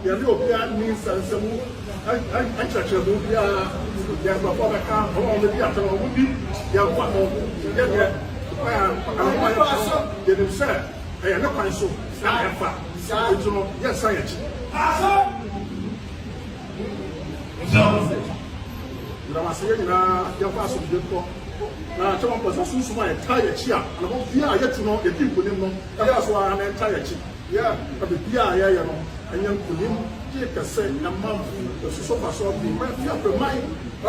the European means and some church of India, they have a car, all the theatre would be, they have one more, they themselves, they are not quite so, yes, science. I was saying, your pass of the book. Now, someone was a small entire chair, and about here, yet to know the people, that's why I'm entire chair. Yeah, but the Pia, you know. And young Kulim, take a say, a month, the sofa saw me, my mind. I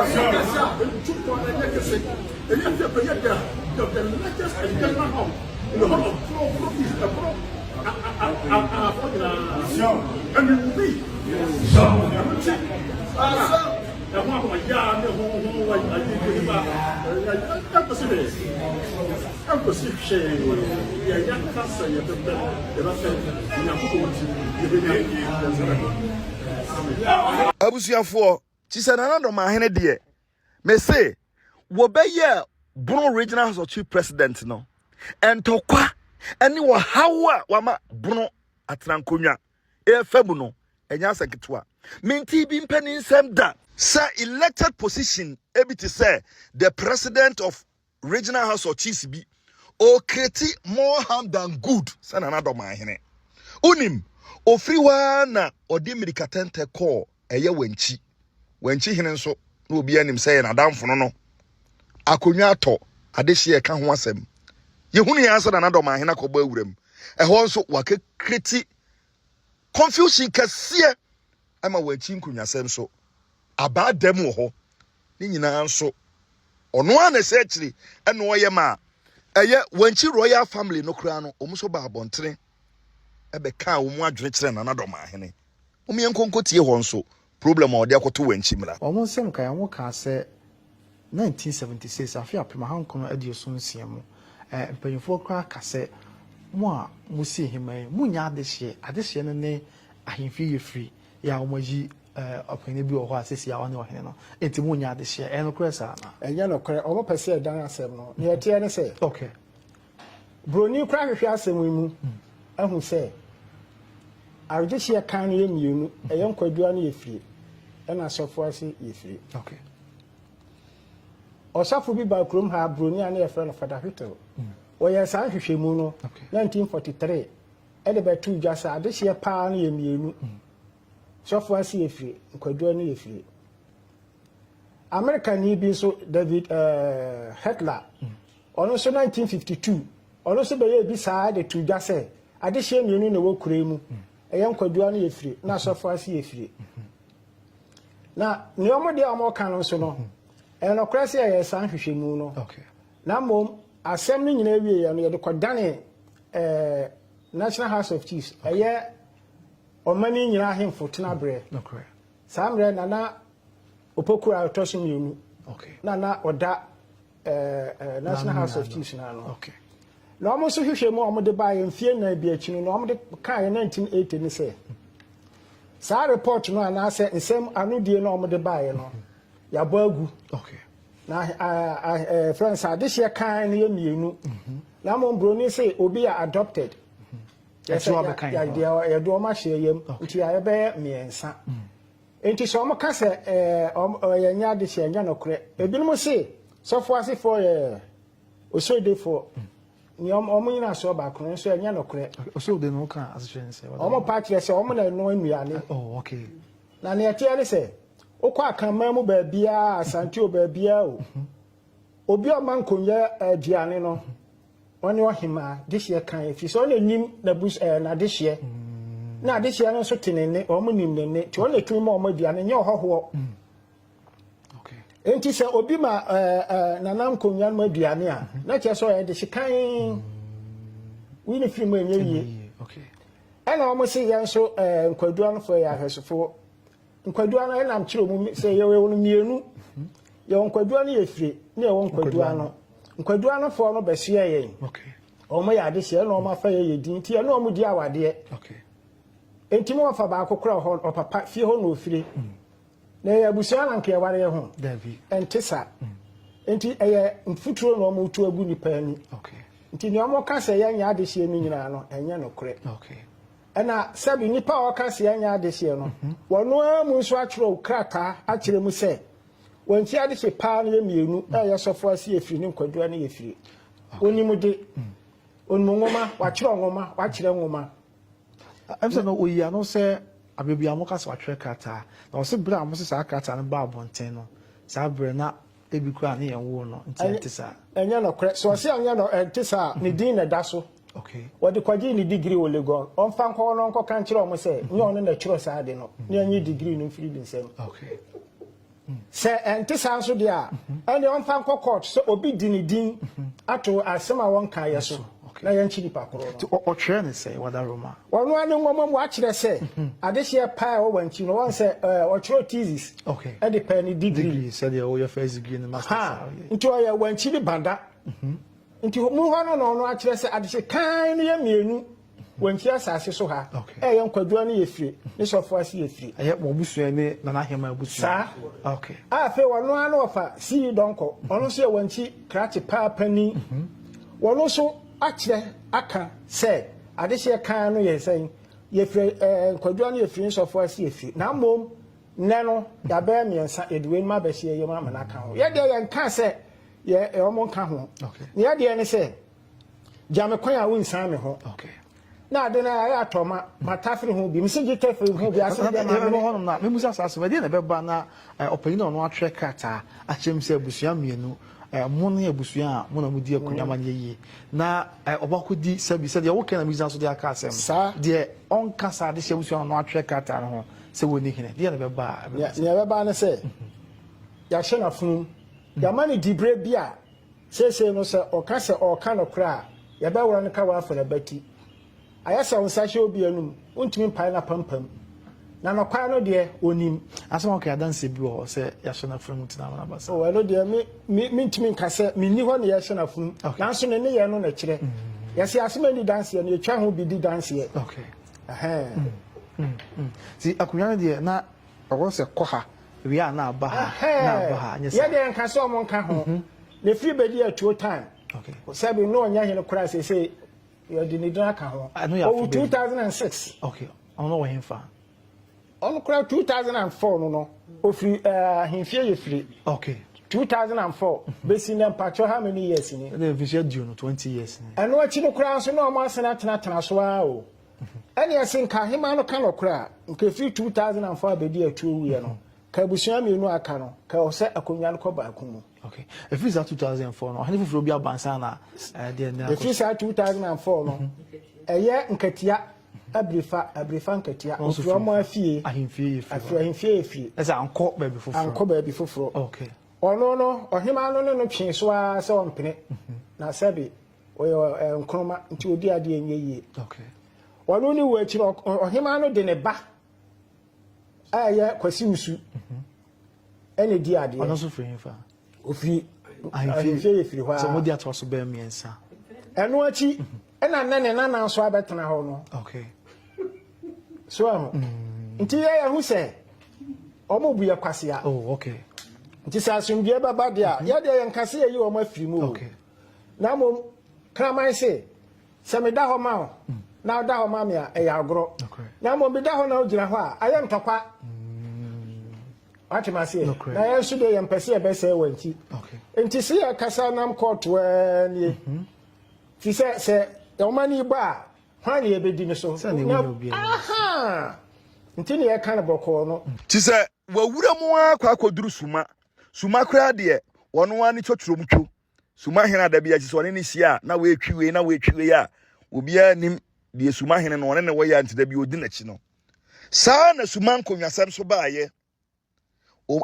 took one and make a say, and you have to get the latest and get my home. in the whole of and we will be. Abusuafo Chisanana Dormaahene de me say wo be ye Bono regional house of chief president no entokwa eni wo hawa wama Bono atrankonwa efebu no enya seketwa minti bi mpani nsem da say elected position ebiti say the president of regional house of chiefs bi o create more harm than good sanana Dormaahene unim ofriwa na odi mirikatente call eye wanchi hene nso na obi anim say na damfo no akonwa to adehye ka ho asem yehunu ya asa na Dormaahene akọba awuram eho nso waka kreti confusion kase ama wanchi nkonwa asem so aba dem wo ho ni nyina nso ono ana se akiri eno oye ma eye wanchi royal family no kura no omuso ba abontere ebe ka wo mu adwene kire na Dormaahene omi enkonko tie ho nso problem o de akoto wanchi mra omo nsem ka yanwo ka se 1976 afia pema hankono adioso nsiemu mpanyifo kra ka se mo a musi himan munya adehye no ne ahemfi yefri ya omoji opene bi oho asesi ya woni ohene no enti munya adehye eno kra sa na enye no kra omo pese dan asem no ne etie ne se okay broni kra hwehwe asem mu ahu se adehye kan ye mienu eye nkwadua ne yefri ena asofo ase yefri okay Osafo bi ba krom ha broni ane yefra no fada hwetelo oye san hwehwemu no 1943 ede betu dwasa adehye paa ne yemienu sofo ase yefri nkwadua ne yefri America ni bi so David Hitler ono so 1952 ono so be ye bi saa de tu dwasa adehye mienu ne wo kuremu eye nkwadua ne yefri na sofo ase yefri na ne omo de omo kan no so no eno krase ye san hwehwemu no okay na mom asem ni nyina wie ya no ye de kodane National House of Chiefs eye omani nyina ahemfo tena bre okay samre na opokura otoso mienu okay na oda National House of Chiefs na no okay na omo so hwehwemu omo de ba ye mfie na bi achi no omo de ka ye 1980 ni se sa report no ana se nsem anodie na omo de ba ye no ya bagu okay na friends adehye kan ne yemienu na mo broni say obi are adopted yes ya do ma hye yam nti ya be miensa enti so mo ka se ya nya adehye nya nokre ebinum say so for ase for osode for ni omo nyina so ba kun so nya nokre osode no ka asese se omo pa kire se omo na no anuane oh okay na ne ete ne se okwa akanman mu ba bia Asante obabia o obi o man konye aduane no oni ohima dehye kan efi so na nim na bus na dehye na dehye no so tenene o mo nim nene ti o na tumi ma o ma aduane nye ohoho okay enti se obi ma na nan konye ma aduane a na che so ya dehye kan wi ne fi mu enye wie okay ana o mo se yan so nkwadua no fo ya hwesofo nkwadua no na mkire mu se ye no mienu ye nkwadua no yefire na ye nkwadua no nkwadua no fo no besie ye okay o mo ya adehye na o ma fa ye din ti ye na o mu di awade okay enti mo fa ba akokora ho o papa fie ho na ofire na ye abusia na nke ware ho David entisa enti eye mfuturo na o mu tu agu nipa ani okay enti ni o mo ka se ye nya adehye ni nyina no enye no kore okay ena sabi nipa o ka se ye nya adehye no wono amu nso akiro kraka akire mu se wonti adehye pa na ye mienu ye sofo ase efiri ni nkwadua na yefiri onimude onmongoma wakiro ngoma wakire ngoma amse no oyi no se abebia mo ka se wakire krata na o se bra mo se sa krata no ba abonten no sa bre na ebi kura na ye wo no nti entisa enye no kre so se enye no entisa ni din na daso okay wodi kwaji ni degree o Legon on fa nko no nko kan kire o mo se nye on na kiro sa de no ne enye degree no mfiri bi nsem okay se entisa so de a ene on fa nko court so obi di ni din ato asema won kan ye so na yɛnkyi nipa korɔ to ɔtwerɛ ne sɛ wada Roma ɔno ane nwoma mu akyerɛ sɛ adehyeɛ paa ɔwɔ nkyi no wɔn sɛ ɔtwerɛ thesis okay ɛde pɛ ne degree sɛ deɛ ɔyɛ first degree ne masters nti ɔyɛ wankyi ne banda nti mu hɔ no na ɔno akyerɛ sɛ adehyeɛ kan no yɛ mmienu wankyi asase so ha ɛyɛ nkwadua no yɛ fie ne sɔfo ase yɛ fie ɛyɛ wɔ busua ne nana hema busua saa okay afei ɔno ano ɔfa sii dɔnkɔ ɔno nso yɛ wankyi krakye paa pani wɔno nso akyerɛ aka sɛ adehyeɛ kan no yɛ sɛn yɛfiri nkwadua no yɛfiri nsɔfo ase yɛfiri na mmom nnɛ no yɛabɛyɛ mmiɛnsa yɛde wei ma bɛhyɛ yɛm ama no aka ho yɛdeɛ yɛnka sɛ ɔmo nka ho na yɛdeɛ ne sɛ gya me kwan a wonsan me ho na ade na ayɛ atɔma matafiri ho bi msi gye tafiri ho bi asɛ deɛ ma me ho na me musa asase me deɛ na bɛba na ɔpanyin na ɔno atwerɛ krataa akyerɛ m sɛ abusua mmienu mo ne abusua a mo na mo di akunya ma nyɛ yie na ɔbako di sɛbi sɛ deɛ woka na musa so de aka asɛm deɛ ɔnka sa de hyɛ abusua no atwerɛ krataa no ho sɛ wɔni hene deɛ na bɛba ne bɛba ne sɛ yɛahyɛ na funu yɛama ne dibre bi a seesei no sɛ ɔka sɛ ɔka no kora a yɛbɛwora no ka wafa na bati ayɛ sɛ wo nsa hyɛ obi anum wontumi mpae na pampam na nɔkwa no deɛ onim asɛm ɔka adanse bi wɔ hɔ sɛ yɛahyɛ na funu tena na basa ɛno deɛ mentumi nka sɛ menni hɔ ne yɛhyɛ na funu nanso ne ne yɛ no na kyerɛ yɛsɛ asɛm ani danseɛ no yɛtwa ho bi di danseɛ ti akunya no deɛ na ɔwɔ sɛ kɔ ha wie a na aba ha yɛdeɛ nka sɛ ɔmo nka ho ne firi bɛdi atuo time sɛbi ne ɔnyɛ hene koraa sɛsɛ yɛde ne din aka ho ɔwɔ 2006 ɔno wɔ hemfa ɔno koraa 2004 no no ofiri ahemfie yɛfiri 2004 bɛsi ne mpakyɛ how many years ni ɛde mfirihyia duo no 20 years ni ɛno akyi no koraa nso na ɔmo asena tenatena so a o ɛne ɛsɛ nka hema no ka no koraa nka firi 2004 abɛdi atuo wuiɛ no ka abusua mmienu aka no ka ɔsɛ akonnwa no kɔ baako mu ɛfiri saa 2004 no ɔhene foforɔ bi abansa na deɛ ne ɛfiri saa 2004 no ɛyɛ nkatia abirifa nkatia ofiri ɔmo afie ahemfie yɛfie ɛsɛ ankɔ baabi foforɔ ɔno no ɔhema no ne no twee so a sɛ ɔmpene na sɛbi ɔyɛ nkroma nti odi adeɛ nyɛ yie ɔno ne wɔ akyiri ɔhema no de ne ba a ɛyɛ kwasi wusu ɛne di adeɛ ɔno nso firi hemfa ofiri ahemfie yɛfiri hɔ a sɛ modi atoa so bɛɛ mmiɛnsa ɛno akyi ɛna nne ne nana nso abɛtena hɔ no so aho nti yɛyɛ ho sɛ ɔmo bu yɛ kwasea nti sɛ asomdue bɛba deɛ a yɛdeɛ yɛnka sɛ yɛyi ɔmo afiri mu o na mmom kraman se sɛ meda hɔ ma o na ɔda hɔ ma me a ɛyɛ agorɔ na mmom meda hɔ na wogyina hɔ a ayɛ ntɔkwa wate ma seɛ na yɛn nso deɛ yɛmpɛ sɛ yɛbɛsɛe wɔ nkyi nti sɛ yɛkasa nam kɔɔtoa nie fi sɛ ɔma no bɔ a hwan ne yɛbɛdi no so nti ne yɛka no bɔkɔɔ no ti sɛ wawura mu akɔ akɔduru suma koraa deɛ wɔno ani twotwrom two suma hene ada bi akyi sɛ ɔne ne hyia na wɔatwi wei a obiara nim deɛ suma hene no ɔne ne wɔyɛ antida bi odi n'akyi no saa na suma nkonnwasɛm so baayɛ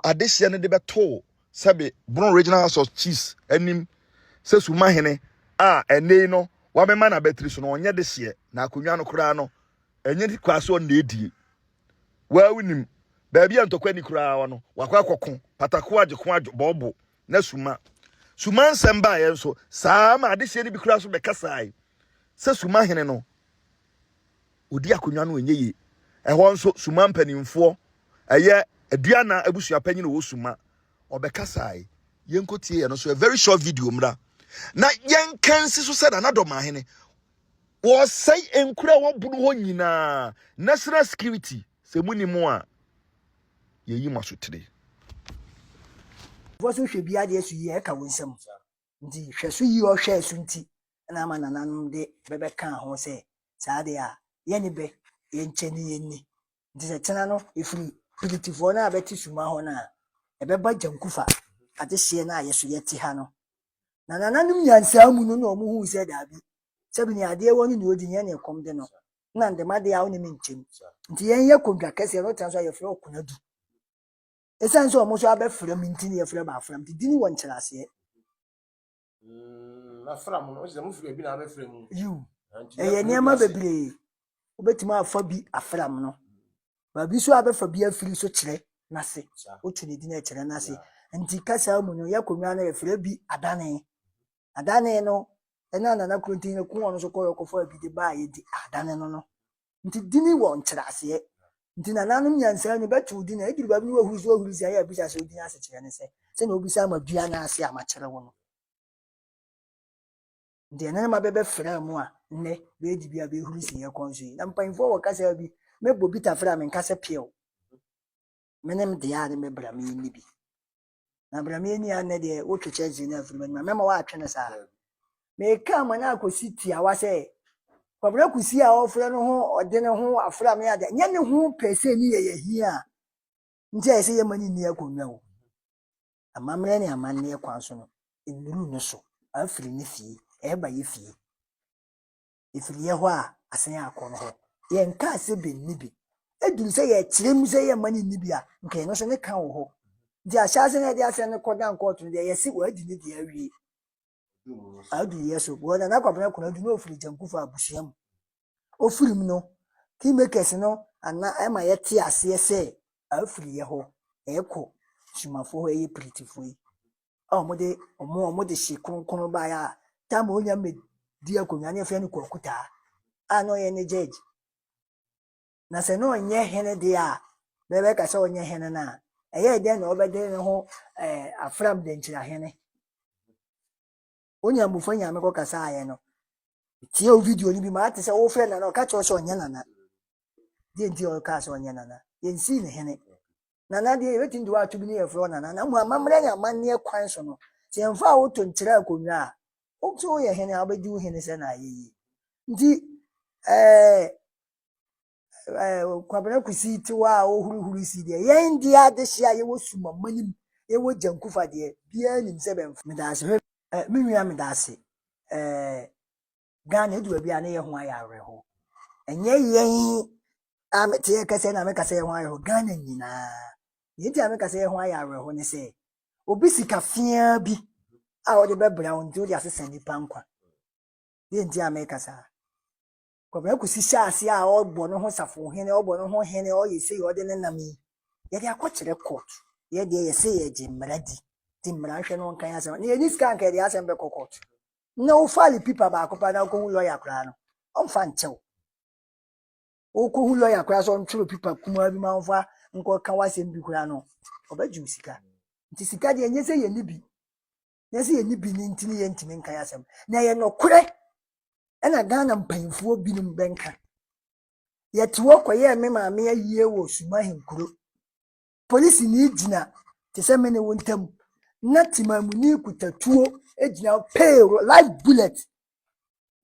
adehyeɛ no de bɛtoo sɛbe Bono Regional House of Chiefs anim sɛ suma hene a ɛnei no wabɛma na battery so no ɔnyɛ de hyeɛ na akonnwa no koraa no ɛnyɛ kwaase ɔno na ɛdie waawunim baabi a ntɔkwa ni koraa no wakɔ akɔko patako agyeko bɔɔbo na suma nsɛm baayɛ nso saa ma adehyeɛ no bi koraa so bɛkasae sɛ suma hene no odi akonnwa no ɛnyɛ yie ɛhɔ nso suma mpanimfoɔ ɛyɛ aduana abusua panyin wɔ suma ɔbɛkasae yɛnkotie yɛ no so a very short video mra na yɛnkansi so sɛ na Dormaahene wɔsɛe nkura wɔbunu hɔ nyinaa national security sɛ muni mu a yɛyi masotire voso hwɛ bi ade asu yɛ ka wo nsɛm nti hwɛ so yi ɔhwɛ asu nti na ama nananom de bɛbɛka ho sɛ saa de a yɛne bɛ yɛnkyɛ ne yɛnni nti sɛ tena no ɛfiri pilitifoɔ no a bɛte suma hɔ no a ɛbɛba gyankufa adehyeɛ no a yɛso yɛte ha no na nananom nyansaa mu no na ɔmo hu sɛ daabi sɛbi ne adeɛ wɔ no ne odi nyɛ ne ɛkɔm de no na ndɛmade a wo ne me nkyɛm nti yɛnyɛ kondwa kɛseɛ no tan so a yɛfrɛ ɔkonadu ɛsiane sɛ ɔmo so abɛfrɛ me nti ne yɛfrɛ baafrɛ nti dini wɔ nkyerɛaseɛ Na from no se mo free bi na be free mu you eye niam bebre obetuma afa bi afram no ba bi so abefa bi afiri so kire na se otu ne di na kire na se nti kasa mu no yakonwa na yefre bi adane no ena na krontin ne ku ono so koyo kofa bi de ba ye di adane no nti dini wo nkyere ase nti na nanum nyansa ne betu di na ediri ba bi wo huru si ya bi sa so di ase kire ne se na obi sa ma dua na ase ama kire wo no nti na ma bebe fra mu a nne be di bia be huru si ye konso na mpanfo wo kasa bi mebo bi ta fra me nkasa pio menem de ya de me bra me ni bi na bra me ni ane de wo twetwe zi na afiri me ma wa atwe ne sa me ka ma na akosi tia wa se kwabra kusi a ofre no ho ode ne ho afra me ade nya ne ho pese ni ye hia nti ese ye mani ni akonwa wo amamre ne amanne e kwan so no enuru no so afiri ne fie eba ye fie ifiri ye ho a asen akọ ho ye nka ase benni bi eduru se ye kirem se ye mani ni bi a nke no so ne kan wo ho di ahyase ne di ase ne kodan court ne ye si wa di ne di awie adu yeso bo na kwabena kuna du no ofiri jankufa abusuam ofirim no kimakers no ana ema ye ti ase se afiri ye ho eko sumafo ho ye pritifo yi omode shi kronkron ba ya tam onya me di akonya ne fe ne kwakuta ano ye ne judge na se no nye hene de a bebe ka se onye hene na eye de na obede ne ho afram de nchira hene onya mufa nya me ko kasa aye no tie o video ni bi ma ate se wo fe na no ka cho so onye nana de ndi o ka so onye nana ye nsi ne hene nana de wetin do atu bi ne ye fro nana na mu amamre nya manne kwan so no se mfa wo to nchira akonwa a o so ye hene abedi wo hene se na aye ndi kwabena kusi ti wa o huru si de ye ndi ade hia ye wo suma manim ye wo jankufa de bia nim se bemf me da se me nua me da se Ghana edu bia na ye ho ayare ho enye yen amete ye kase na me kase ye ho ayare ho Ghana nyina ye ti ame kase ye ho ayare ho ne se obi sika fia bi a o de bebra on ti o de asesa ni pankwa ye nti ame kasa kwabena kusi shaase a o gbo no ho safo hene o gbo no ho hene o ye se ye o de ne nam ye de akokire court ye de ye se ye jimradi timra hwe no kan asem ne ni scan ka de asem be court no file paper ba ko pa na ko hu lawyer kra no on fa nchew o ko hu lawyer kra so on tru paper kuma bi ma nfa nko kan wasem bi kra no obaju sika nti sika de enye se ye ni bi ne se ye ni bi ni ntini ye ntini kan asem na ye no kure ena Ghana mpanfuo binum benka ye tiwo koye me ma me ayie wo suma henkuro police ni gina te se me ne wontam na timamuni kutatuo ejina pay live bullet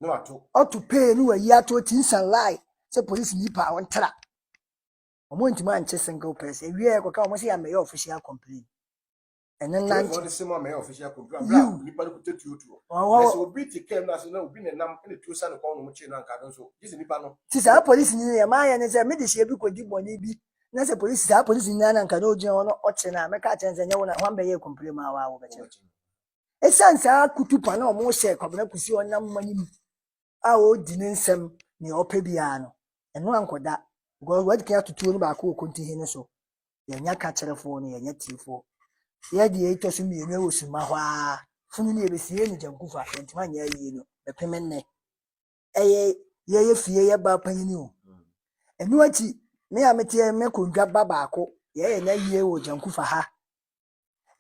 no ato auto pay no ayi ato tinsan lie se police ni pa won tra omo ntima anche single person ewie ko ka omo se ya me official complaint enen na nche se mo me official complaint bra ni pa kutatuo tuo se obi ti kem na se na obi ne nam ene tuo sa ne ko no mo chi na nka don so gisi ni pa no ti sa police ni ya ma ya ne se me de she bi ko di boni bi na se police ni na nka no gina ono oche na me ka chen se nya wona hwan be ye complaint ma wa wo be che esansa kutupa na omo she kwabena kusi onam manim a o di ne nsem ne opa bia no eno ankoda go wadi kan atutuo no ba ko konti hene so ye nya ka kyerefo no ye nya tifo ye di e tosu mi enu osuma hwa funu ne besie ni jankufa entima nya yi no bepemenne ye fie ye ba panyini o enu achi me amete me kondwa ba ko ye na yie wo jankufa ha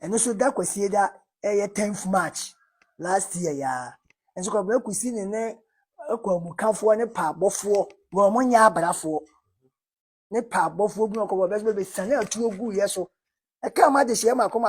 enu so da kwasie da 10th March last year ya enso ko be kusi ne akwamukafo ne pa abofo wo mo nya abrafo ne pa abofo bi ko be be sane atu ogu ye so e ka ma de hye ma ko